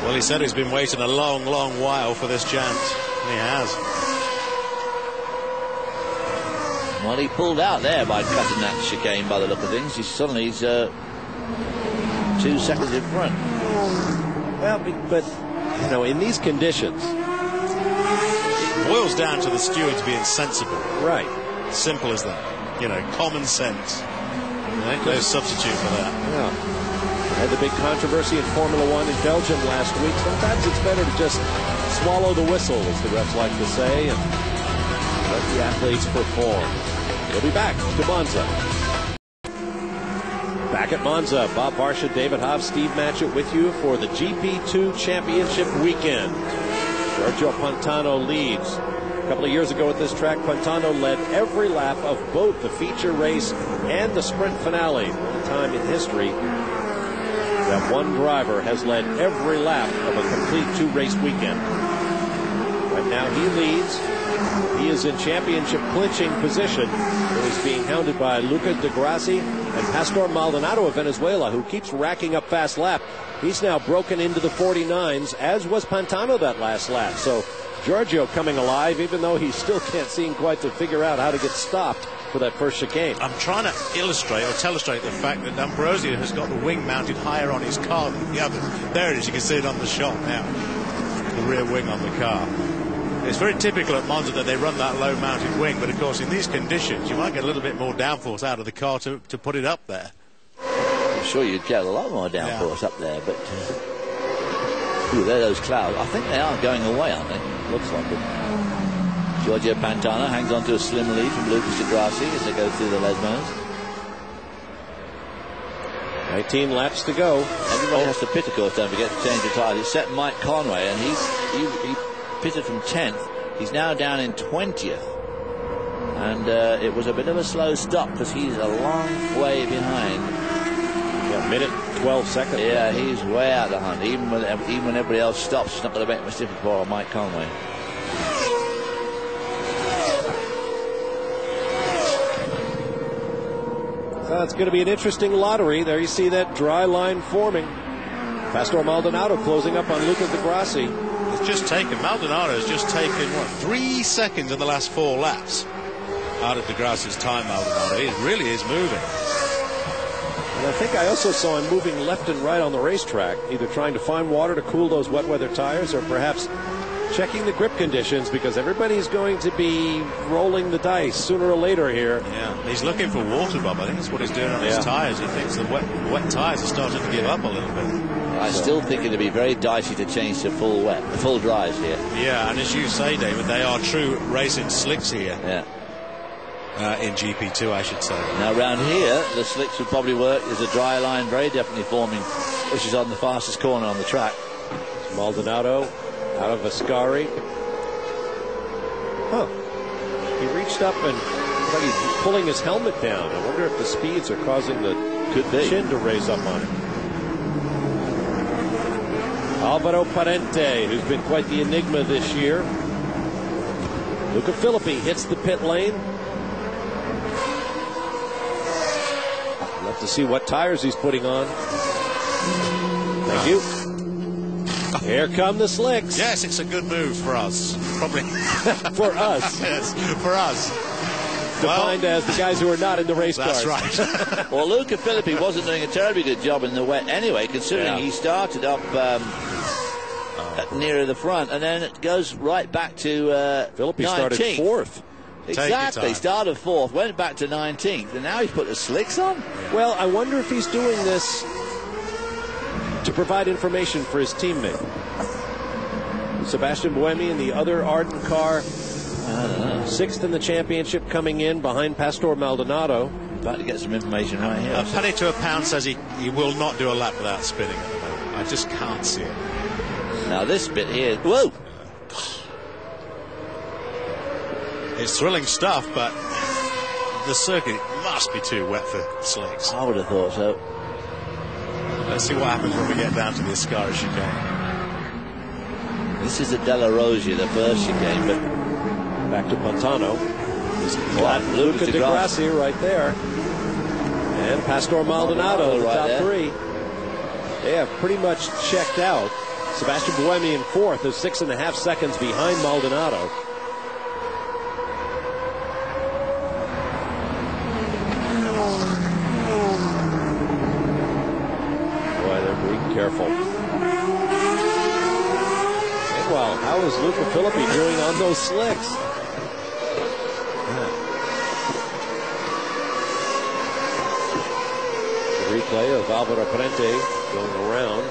Well, he said he's been waiting a long, long while for this chance. And he has. Well, he pulled out there by cutting that chicane by the look of things. He's 2 seconds in front. Well, but, you know, in these conditions, it boils down to the stewards being sensible. Right. Simple as that. You know, common sense. No substitute for that. Yeah. Had the big controversy in Formula One in Belgium last week. Sometimes it's better to just swallow the whistle, as the refs like to say, and let the athletes perform. We'll be back to Monza. Back at Monza, Bob Varsha, David Hobbs, Steve Matchett with you for the GP2 Championship weekend. Giorgio Pantano leads. A couple of years ago at this track, Pantano led every lap of both the feature race and the sprint finale. The only time in history that one driver has led every lap of a complete 2-race weekend. Right now he leads. He is in championship clinching position. He's being hounded by Luca Di Grassi and Pastor Maldonado of Venezuela, who keeps racking up fast lap. He's now broken into the 49s, as was Pantano that last lap. So Giorgio coming alive, even though he still can't seem quite to figure out how to get stopped for that first chicane. I'm trying to illustrate or illustrate the fact that Ambrosio has got the wing mounted higher on his car than the others. There it is, you can see it on the shot now. The rear wing on the car. It's very typical at Monza that they run that low mounted wing, but of course in these conditions you might get a little bit more downforce out of the car to put it up there. I'm sure you'd get a lot more downforce up there, but ooh, there are those clouds. I think they are going away, aren't they? Looks like it. Giorgio Pantano hangs on to a slim lead from Lucas Di Grassi as they go through the Lesmos. 19 laps to go. Everybody has to pit, of course, don't forget to change the tyres. Except Mike Conway, and he pitted from 10th. He's now down in 20th. And it was a bit of a slow stop because he's a long way behind. Yeah, minute, 12 seconds. Yeah, he's way out of the hunt. Even when everybody else stops, it's not going to make much difference for Mike Conway. So it's going to be an interesting lottery. There you see that dry line forming. Pastor Maldonado closing up on Luca Di Grassi. Maldonado has just taken, 3 seconds in the last 4 laps out of Di Grassi's time, Maldonado. He really is moving. And I think I also saw him moving left and right on the racetrack, either trying to find water to cool those wet weather tires or perhaps checking the grip conditions, because everybody's going to be rolling the dice sooner or later here. Yeah, he's looking for water, Bob. I think that's what he's doing on his tires. He thinks the wet tires are starting to give up a little bit. I still think it'd be very dicey to change to full dries here. Yeah, and as you say, David, they are true racing slicks here. Yeah. In GP2, I should say. Now, around here, the slicks would probably work. There's a dry line very definitely forming, which is on the fastest corner on the track. It's Maldonado out of Ascari. He reached up and looks like he's pulling his helmet down. I wonder if the speeds are causing the chin to raise up on him. Alvaro Parente, who's been quite the enigma this year. Luca Filippi hits the pit lane. We'll have to see what tires he's putting on. Thank you. Here come the slicks. Yes, it's a good move for us. Probably. For us. Yes, for us. Defined as the guys who are not in the race cars. That's right. Well, Luca Filippi wasn't doing a terribly good job in the wet anyway, considering he started up nearer the front, and then it goes right back to Filippi 19th. started 4th. Exactly. Started 4th, went back to 19th, and now he's put the slicks on. Well, I wonder if he's doing this to provide information for his teammate. Sebastian Buemi in the other Arden car, 6th in the championship, coming in behind Pastor Maldonado. About to get some information right here. A penny to a pound says he will not do a lap without spinning at the moment. I just can't see it. Now this bit here, whoa! It's thrilling stuff, but the circuit must be too wet for slicks. I would have thought so. Let's see what happens when we get down to the Ascari chicane. This is the Della Rosia, the first chicane, but back to Pantano. Luca Di Grassi right there. And Pastor Maldonado, the top three. They have pretty much checked out. Sebastian Buemi in fourth is 6.5 seconds behind Maldonado. Boy, they're being careful. Meanwhile, how is Luca Filippi doing on those slicks? The replay of Alvaro Parente going around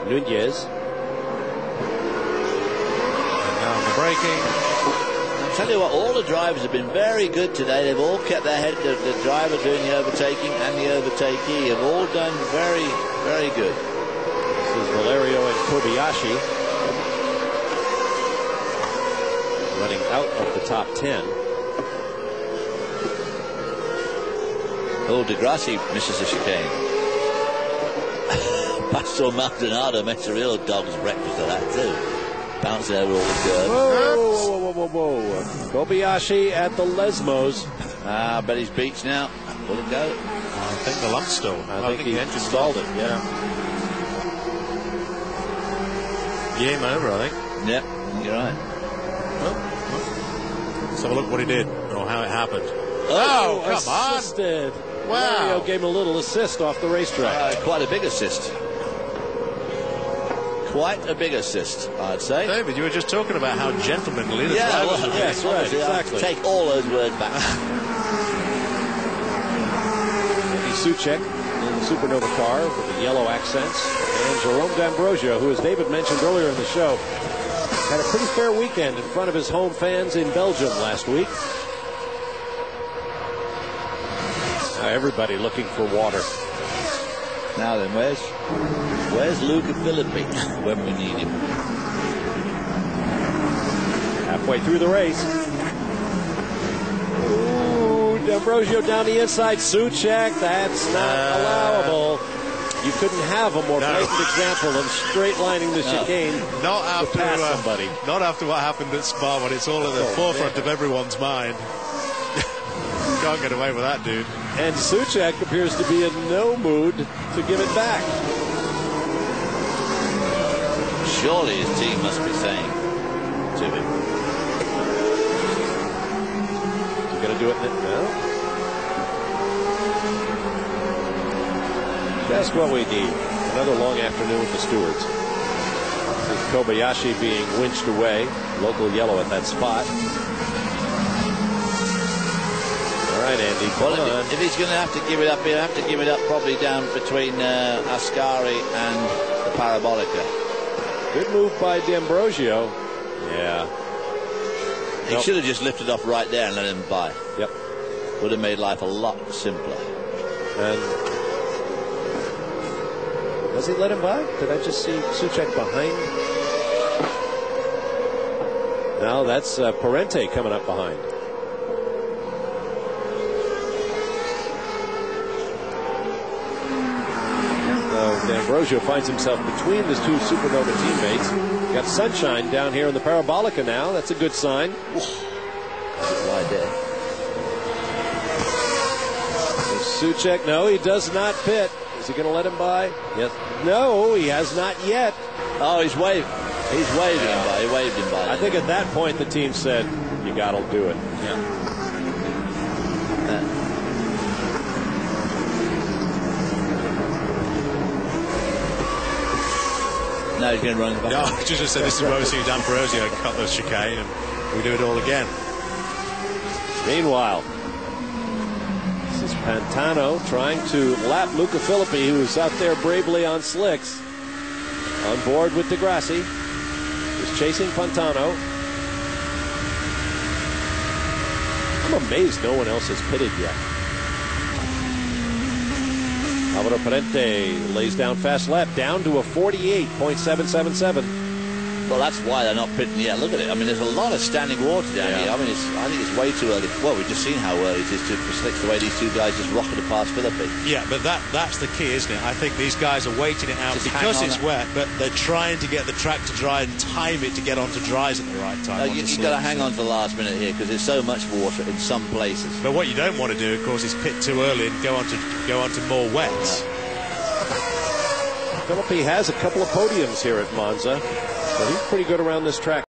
Nunez. And now the braking. I'll tell you what, all the drivers have been very good today. They've all kept their head. The driver doing the overtaking and the overtakee have all done very, very good. This is Valerio and Kobayashi running out of the top 10. Oh, Degrassi misses the chicane. Pastor Maldonado makes a real dog's breakfast of that too. Bouncing over all the curves. Whoa. Kobayashi at the Lesmos. I bet he's beached now. Will it go? I think the lump's still. I think he stalled it, yeah. Game over, I think. Yep, you're right. Let's have a look what he did, or how it happened. Oh, come assisted. on. Wow. Mario gave him a little assist off the racetrack. Quite a big assist. Quite a big assist, I'd say. David, you were just talking about how gentlemanly the yeah, drivers well, were. yes, right, exactly. Take all those words back. Suchek in the Supernova car with the yellow accents. And Jerome D'Ambrosio, who, as David mentioned earlier in the show, had a pretty fair weekend in front of his home fans in Belgium last week. Now everybody looking for water. Now then, where's Luca Filippi when we need him? Halfway through the race. Ooh, D'Ambrosio down the inside. Suchek, that's not allowable. You couldn't have a more blatant example of straight lining the chicane. Not after pass somebody. Not after what happened at Spa, when it's all at the forefront of everyone's mind. Can't get away with that, dude. And Suchek appears to be in no mood to give it back. Surely his team must be saying to him, "You gonna do it now?" That's what we need. Another long afternoon with the stewards. With Kobayashi being winched away. Local yellow at that spot. All right, Andy. well, if he's going to have to give it up, he'll have to give it up probably down between Ascari and the Parabolica. Good move by D'Ambrosio. Yeah. He should have just lifted off right there and let him by. Yep. Would have made life a lot simpler. And does he let him by? Did I just see Suchek behind? No, that's Parente coming up behind. D'Ambrosio finds himself between his two Supernova teammates. Got sunshine down here in the Parabolica now. That's a good sign. Right there. Suchek, no, he does not pit. Is he going to let him by? Yes. No, he has not yet. Oh, he's waved. He's waved him by. He waved him by. I think at that point the team said, "You got to do it." Yeah. Now he's going to run back. No, I just said this is where we see D'Ambrosio cut the chicane and we do it all again. Meanwhile, this is Pantano trying to lap Luca Filippi, who is out there bravely on slicks. On board with Degrassi. He's chasing Pantano. I'm amazed no one else has pitted yet. Alvaro Parente lays down fast lap, down to a 48.777. Well, that's why they're not pitting yet. Look at it. I mean, there's a lot of standing water down here. I mean, I think it's way too early. Well, we've just seen how early it is for slicks, the way these two guys just rocketed past Filippi. Yeah, but that's the key, isn't it? I think these guys are waiting it out just because it's wet, but they're trying to get the track to dry and time it to get onto dries at the right time. You've got to hang on to the last minute here because there's so much water in some places. But what you don't want to do, of course, is pit too early and go on to more wet. Philippi has a couple of podiums here at Monza, so he's pretty good around this track.